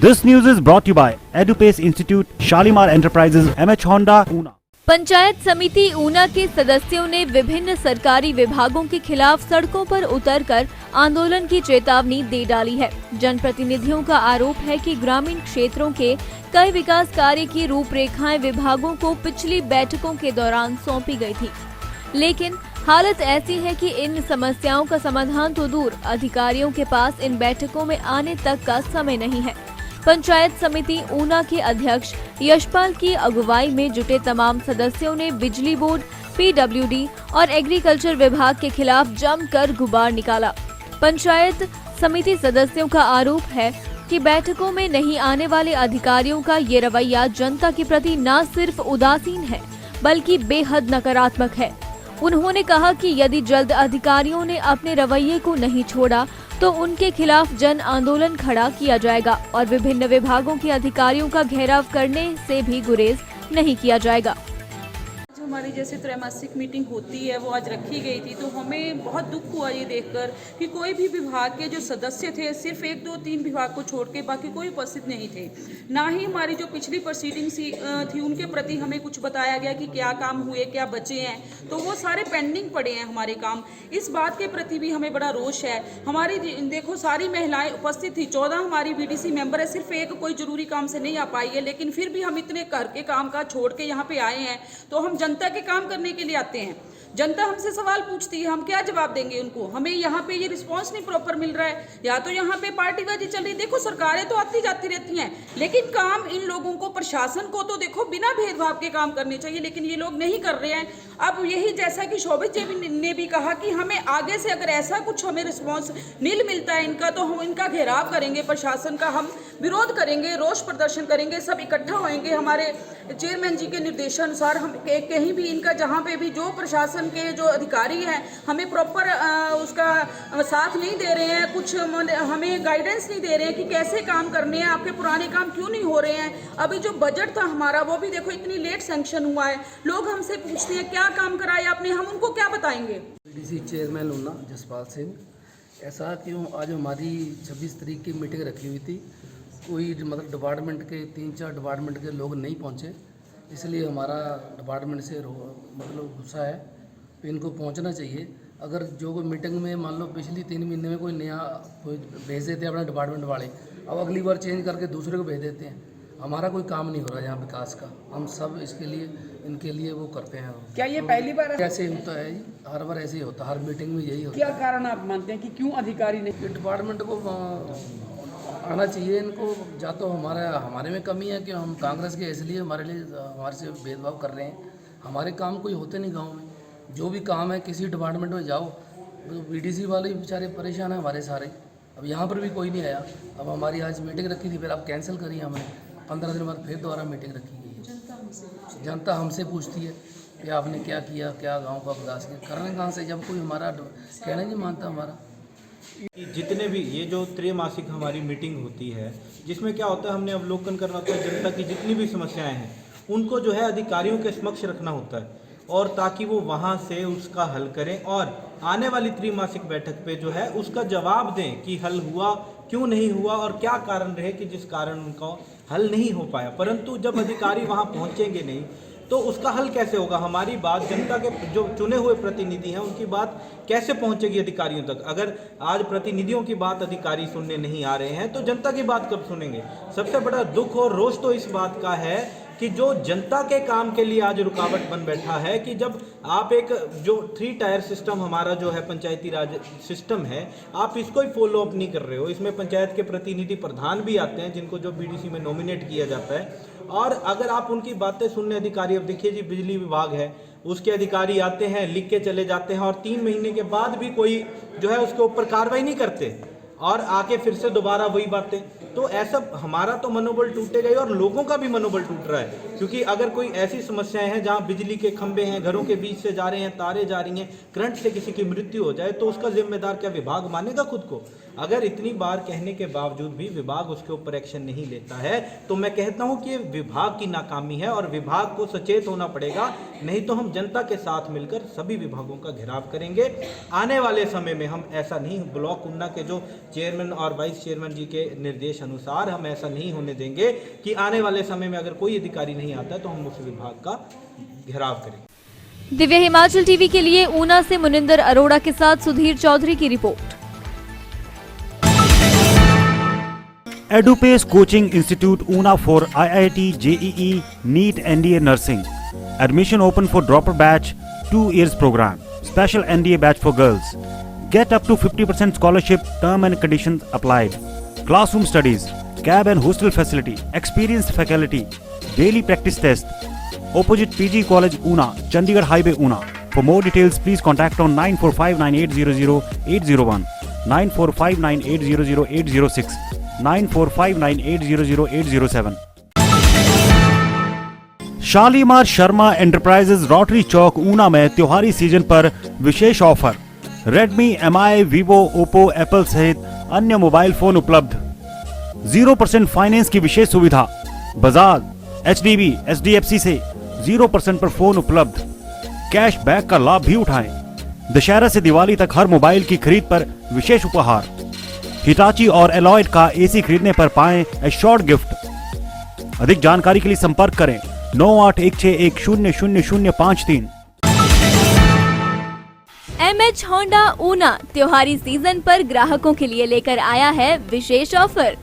This news is brought to you by EduPace Institute, Shalimar Enterprises, MH Honda, Pune. Panchayat समिति ऊना के सदस्यों ने विभिन्न सरकारी विभागों के खिलाफ सड़कों पर उतरकर आंदोलन की चेतावनी दे डाली है। जनप्रतिनिधियों का आरोप है कि ग्रामीण क्षेत्रों के कई विकास कार्य की रूपरेखाएं विभागों को पिछली बैठकों के दौरान सौंपी गई थी, लेकिन हालत ऐसी है कि इन समस्याओं का समाधान तो दूर, अधिकारियों के पास इन बैठकों में आने तक का समय नहीं है। पंचायत समिति ऊना के अध्यक्ष यशपाल की अगुवाई में जुटे तमाम सदस्यों ने बिजली बोर्ड, पीडब्ल्यूडी और एग्रीकल्चर विभाग के खिलाफ जमकर गुबार निकाला। पंचायत समिति सदस्यों का आरोप है कि बैठकों में नहीं आने वाले अधिकारियों का ये रवैया जनता के प्रति न सिर्फ उदासीन है बल्कि बेहद नकारात्मक है। उन्होंने कहा कि यदि जल्द अधिकारियों ने अपने रवैये को नहीं छोड़ा तो उनके खिलाफ जन आंदोलन खड़ा किया जाएगा और विभिन्न विभागों के अधिकारियों का घेराव करने से भी गुरेज नहीं किया जाएगा। हमारी जैसे त्रैमासिक मीटिंग होती है वो आज रखी गई थी, तो हमें बहुत दुख हुआ ये देखकर कि कोई भी विभाग के जो सदस्य थे सिर्फ 1, 2, 3 विभाग को छोड़ के बाकी कोई उपस्थित नहीं थे। ना ही हमारी जो पिछली प्रोसीडिंग्स थी उनके प्रति हमें कुछ बताया गया कि क्या काम हुए, क्या बचे हैं, तो वो सारे पेंडिंग पड़े हैं हमारे काम। इस बात के प्रति भी हमें बड़ा रोष है। हमारी देखो सारी महिलाएं उपस्थित थी, 14 हमारी बीडीसी मेंबर है, सिर्फ एक कोई जरूरी काम से नहीं आ पाई है, लेकिन फिर भी हम इतने घर के काम का छोड़ के यहाँ पे आए हैं। तो हम जनता के काम करने के लिए आते हैं। जनता हमसे सवाल पूछती है, हम क्या जवाब देंगे उनको? हमें यहाँ पे ये रिस्पांस नहीं प्रॉपर मिल रहा है, या तो यहाँ पे पार्टीबाजी चल रही है। देखो सरकारें तो आती जाती रहती हैं, लेकिन काम इन लोगों को, प्रशासन को तो देखो बिना भेदभाव के काम करने चाहिए, लेकिन ये लोग नहीं कर रहे हैं। अब यही जैसा कि शोभित जी ने भी कहा कि हमें आगे से अगर ऐसा कुछ हमें रिस्पॉन्स नहीं मिलता है इनका, तो हम इनका घेराव करेंगे, प्रशासन का हम विरोध करेंगे, रोष प्रदर्शन करेंगे, सब इकट्ठा होएंगे। हमारे चेयरमैन जी के निर्देशानुसार हम कहीं भी इनका, जहाँ पे भी जो प्रशासन के जो अधिकारी हैं हमें प्रॉपर उसका साथ नहीं दे रहे हैं, कुछ हमें गाइडेंस नहीं दे रहे हैं कि कैसे काम करने हैं, आपके पुराने काम क्यों नहीं हो रहे हैं। अभी जो बजट था हमारा वो भी देखो इतनी लेट सैंक्शन हुआ है। लोग हमसे पूछते हैं क्या काम कराया आपने, हम उनको क्या बताएंगे। बीडीसी चेयरमैन ऊना जसपाल सिंह, ऐसा क्यों आज हमारी 26 तारीख की मीटिंग रखी हुई थी, कोई मतलब डिपार्टमेंट के 3-4 डिपार्टमेंट के लोग नहीं पहुंचे, इसलिए हमारा डिपार्टमेंट से मतलब गुस्सा है। तो इनको पहुंचना चाहिए। अगर जो कोई मीटिंग में मान लो पिछली 3 महीने में कोई नया कोई भेज देते हैं अपना डिपार्टमेंट वाले, अब अगली बार चेंज करके दूसरे को भेज देते हैं। हमारा कोई काम नहीं हो रहा यहाँ विकास का, हम सब इसके लिए इनके लिए वो करते हैं। क्या ये पहली बार ऐसे होता है जी? हर बार ऐसे ही होता है, हर मीटिंग में यही होता है। क्या कारण आप मानते हैं कि क्यों अधिकारी नहीं? डिपार्टमेंट को आना चाहिए इनको, या तो हमारे में कमी है कि हम कांग्रेस के इसलिए हमारे से भेदभाव कर रहे हैं। हमारे काम कोई होते नहीं गांव में, जो भी काम है किसी डिपार्टमेंट में जाओ, तो बीडीसी वाले बेचारे परेशान हैं हमारे सारे। अब यहाँ पर भी कोई नहीं आया। अब हमारी आज मीटिंग रखी थी, फिर अब कैंसिल करी हमने, 15 दिन बाद फिर दोबारा मीटिंग रखी गई है। जनता हमसे पूछती है कि आपने क्या किया, क्या गाँव का विकास किया, करने कहाँ से, जब कोई हमारा कहना नहीं मानता हमारा। जितने भी ये जो त्रैमासिक हमारी मीटिंग होती है, जिसमें क्या होता है, हमने अवलोकन करना होता है जनता की जितनी भी समस्याएं हैं उनको जो है अधिकारियों के समक्ष रखना होता है, और ताकि वो वहाँ से उसका हल करें और आने वाली त्रैमासिक बैठक पे जो है उसका जवाब दें कि हल हुआ, क्यों नहीं हुआ और क्या कारण रहे कि जिस कारण उनका हल नहीं हो पाया। परंतु जब अधिकारी वहाँ पहुँचेंगे नहीं तो उसका हल कैसे होगा? हमारी बात, जनता के जो चुने हुए प्रतिनिधि हैं उनकी बात कैसे पहुंचेगी अधिकारियों तक? अगर आज प्रतिनिधियों की बात अधिकारी सुनने नहीं आ रहे हैं तो जनता की बात कब सुनेंगे? सबसे बड़ा दुख और रोष तो इस बात का है कि जो जनता के काम के लिए आज रुकावट बन बैठा है, कि जब आप एक जो 3 टायर सिस्टम हमारा जो है पंचायती राज सिस्टम है, आप इसको ही फॉलो अप नहीं कर रहे हो। इसमें पंचायत के प्रतिनिधि प्रधान भी आते हैं जिनको जो बीडीसी में नॉमिनेट किया जाता है, और अगर आप उनकी बातें सुनने अधिकारी, अब देखिए जी बिजली विभाग है, उसके अधिकारी आते हैं, लिख के चले जाते हैं, और 3 महीने के बाद भी कोई जो है उसके ऊपर कार्रवाई नहीं करते, और आके फिर से दोबारा वही बातें। तो ऐसा हमारा तो मनोबल टूटेगा ही, और लोगों का भी मनोबल टूट रहा है, क्योंकि अगर कोई ऐसी समस्याएं हैं जहां बिजली के खंभे हैं, घरों के बीच से जा रहे हैं, तारे जा रही हैं, करंट से किसी की मृत्यु हो जाए, तो उसका जिम्मेदार क्या विभाग मानेगा खुद को? अगर इतनी बार कहने के बावजूद भी विभाग उसके ऊपर एक्शन नहीं लेता है, तो मैं कहता हूं कि विभाग की नाकामी है और विभाग को सचेत होना पड़ेगा, नहीं तो हम जनता के साथ मिलकर सभी विभागों का घेराव करेंगे। आने वाले समय में हम ऐसा नहीं, ब्लॉक ऊना के जो चेयरमैन और वाइस चेयरमैन जी के निर्देश अनुसार हम ऐसा नहीं होने देंगे कि आने वाले समय में अगर कोई अधिकारी नहीं आता तो हम उस विभाग का घेराव करेंगे। दिव्य हिमाचल टीवी के लिए ऊना से मुनिंदर अरोड़ा के साथ सुधीर चौधरी की report. EduPace Coaching Institute Una for IIT JEE NEET NDA Nursing. Admission open for dropper batch 2 years program. Special NDA batch for girls. Get up to 50% scholarship. Term and conditions applied. Classroom studies, cab and hostel facility, experienced faculty, daily practice test. Opposite PG College Una, Chandigarh Highway Una. For more details, please contact on 9459800801, 9459800806, 9459800807. Shalimar Sharma enterprises rotary चौक ऊना में त्योहारी season पर विशेष offer. Redmi, MI, Vivo, Oppo, Apple सहित अन्य mobile phone उपलब्ध। 0% finance की विशेष सुविधा। बजाज, HDB, SDFC से 0% पर फोन उपलब्ध। कैश बैक का लाभ भी उठाएं। दशहरा से दिवाली तक हर मोबाइल की खरीद पर विशेष उपहार। हिटाची और एलॉयड का AC खरीदने पर पाएं एश्योर्ड गिफ्ट। अधिक जानकारी के लिए संपर्क करें 9816100053। MH होंडा ऊना त्योहारी सीजन पर ग्राहकों के लिए लेकर आया है विशेष ऑफर।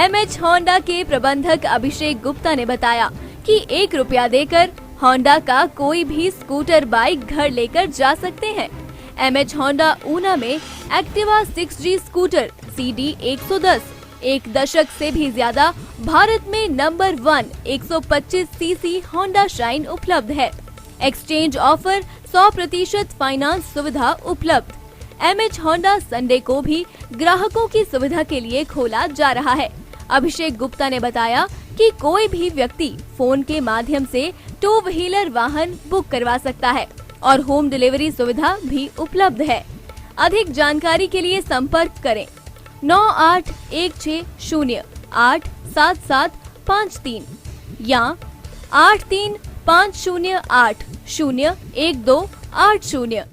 MH होंडा के प्रबंधक अभिषेक गुप्ता ने बताया कि 1 रुपया देकर होंडा का कोई भी स्कूटर बाइक घर लेकर जा सकते हैं। MH होंडा ऊना में एक्टिवा 6G स्कूटर CD 110 एक दशक से भी ज्यादा भारत में नंबर 1 125cc होंडा शाइन उपलब्ध है। एक्सचेंज ऑफर 100% फाइनेंस सुविधा उपलब्ध। MH होंडा संडे को भी ग्राहकों की सुविधा के लिए खोला जा रहा है। अभिषेक गुप्ता ने बताया कि कोई भी व्यक्ति फोन के माध्यम से 2 व्हीलर वाहन बुक करवा सकता है और होम डिलीवरी सुविधा भी उपलब्ध है। अधिक जानकारी के लिए संपर्क करें 9816087753 या 8350801280।